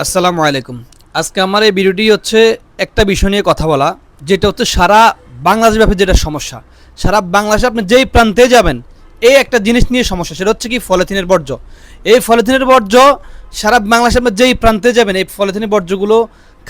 আসসালামু আলাইকুম। আজকে আমার এই ভিডিওটি হচ্ছে একটা বিষয় নিয়ে কথা বলা, যেটা হচ্ছে সারা বাংলাদেশ ব্যাপী যেটা সমস্যা। সারা বাংলাদেশে আপনি যেই প্রান্তে যাবেন এই একটা জিনিস নিয়ে সমস্যা, সেটা হচ্ছে কি পলিথিনের বর্জ্য। এই পলিথিনের বর্জ্য সারা বাংলাদেশে আপনি যেই প্রান্তে যাবেন এই পলিথিনের বর্জ্যগুলো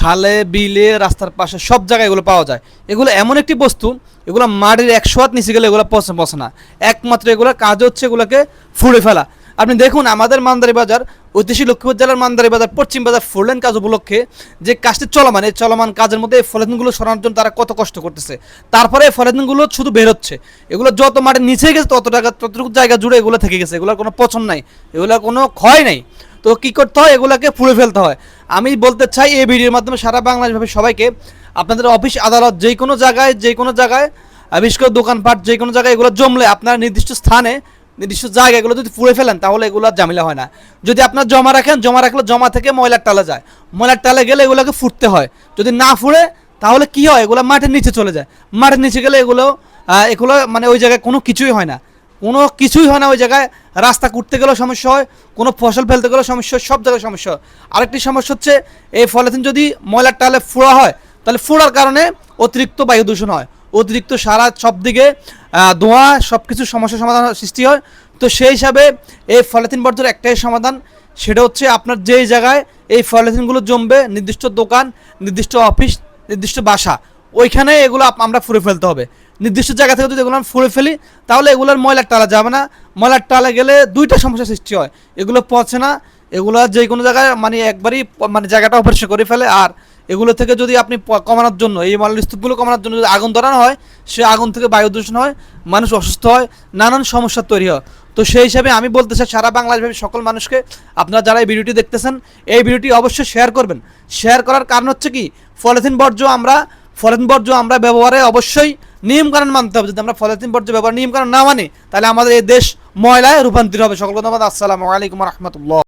খালে বিলে রাস্তার পাশে সব জায়গায় এগুলো পাওয়া যায়। এগুলো এমন একটি বস্তু, এগুলো মাটির 100 হাত নিচে গেলে এগুলো পচে না। একমাত্র এগুলোর কাজ হচ্ছে এগুলোকে ফুঁড়ে ফেলা। আপনি দেখুন আমাদের মান্দারি বাজার, ঐতিহাসিক লক্ষ্মীপুর জেলার মান্দারি বাজার পশ্চিম বাজার 4 লেন কাজ উপলক্ষে যে কাজটি চলমান, এই চলমান কাজের মধ্যে এই পলিথিনগুলো সরানোর জন্য তারা কত কষ্ট করতেছে। তারপরে এই পলিথিনগুলো শুধু বের হচ্ছে, এগুলো যত মাটির নিচে গেছে ততটুকু জায়গা জুড়ে এগুলো থেকে গেছে। এগুলোর কোনো পছন্দ নাই, এগুলোর কোনো ক্ষয় নাই। তো কী করতে হয়, এগুলোকে পুড়ে ফেলতে হয়। আমি বলতে চাই এই ভিডিওর মাধ্যমে সারা বাংলাদেশভাবে সবাইকে, আপনাদের অফিস আদালত যে কোনো জায়গায় বিশেষ করে দোকানপাট যে কোনো জায়গায় এগুলো জমলে আপনার নির্দিষ্ট স্থানে নির্দিষ্ট জায়গা এগুলো যদি পুড়ে ফেলেন তাহলে এগুলো ঝামেলা হয় না। যদি আপনার জমা রাখলে জমা থেকে ময়লার টালে যায়, ময়লার টালে গেলে এগুলোকে ফুটতে হয়। যদি না ফুড়ে তাহলে কি হয়, এগুলো মাটির নিচে চলে যায়। মাটির নিচে গেলে এগুলো মানে ওই জায়গায় কোনো কিছুই হয় না, ওই জায়গায় রাস্তা কুটতে গেলেও সমস্যা হয়, কোনো ফসল ফেলতে গেলেও সমস্যা হয়, সব জায়গায় সমস্যা হয়। আরেকটি সমস্যা হচ্ছে এই পলিথিন যদি ময়লার টালে ফোড়া হয় তাহলে ফোড়ার কারণে অতিরিক্ত বায়ু দূষণ হয়, অতিরিক্ত সারা সব দিকে ধোঁয়া, সব কিছু সমস্যার সমাধান সৃষ্টি হয়। তো সেই হিসাবে এই পলিথিন বর্জ্যের একটাই সমাধান, সেটা হচ্ছে আপনার যেই জায়গায় এই পলিথিনগুলো জমবে, নির্দিষ্ট দোকান, নির্দিষ্ট অফিস, নির্দিষ্ট বাসা, ওইখানে এগুলো আমরা ফুঁড়ে ফেলতে হবে। নির্দিষ্ট জায়গা থেকে যদি এগুলো ফুঁড়ে ফেলি তাহলে এগুলোর ময়লার টালা যাবে না। ময়লার টালা গেলে দুইটা সমস্যার সৃষ্টি হয়, এগুলো পচে না, এগুলো যে কোনো জায়গায় মানে একবারই মানে জায়গাটা অপরিষ্কার করে ফেলে। আর এগুলো থেকে যদি আপনি কমানোর জন্য, এই ময়লার স্তূপগুলো কমানোর জন্য যদি আগুন ধরানো হয়, সে আগুন থেকে বায়ু দূষণ হয়, মানুষ অসুস্থ হয়, নানান সমস্যা তৈরি হয়। তো সেই হিসাবে আমি বলতে চাই সারা বাংলাদেশের সকল মানুষকে, আপনারা যারা এই ভিডিওটি দেখতেছেন এই ভিডিওটি অবশ্যই শেয়ার করবেন। শেয়ার করার কারণ হচ্ছে কি, পলিথিন বর্জ্য আমরা ব্যবহারে অবশ্যই নিয়মকানুন মানতে হবে। যদি আমরা পলিথিন বর্জ্য ব্যবহার নিয়মকানুন না মানি তাহলে আমাদের এই দেশ ময়লায় রূপান্তরিত হবে। সকল ধন্যবাদ। আসসালামু আলাইকুম রহমতুল্লাহ।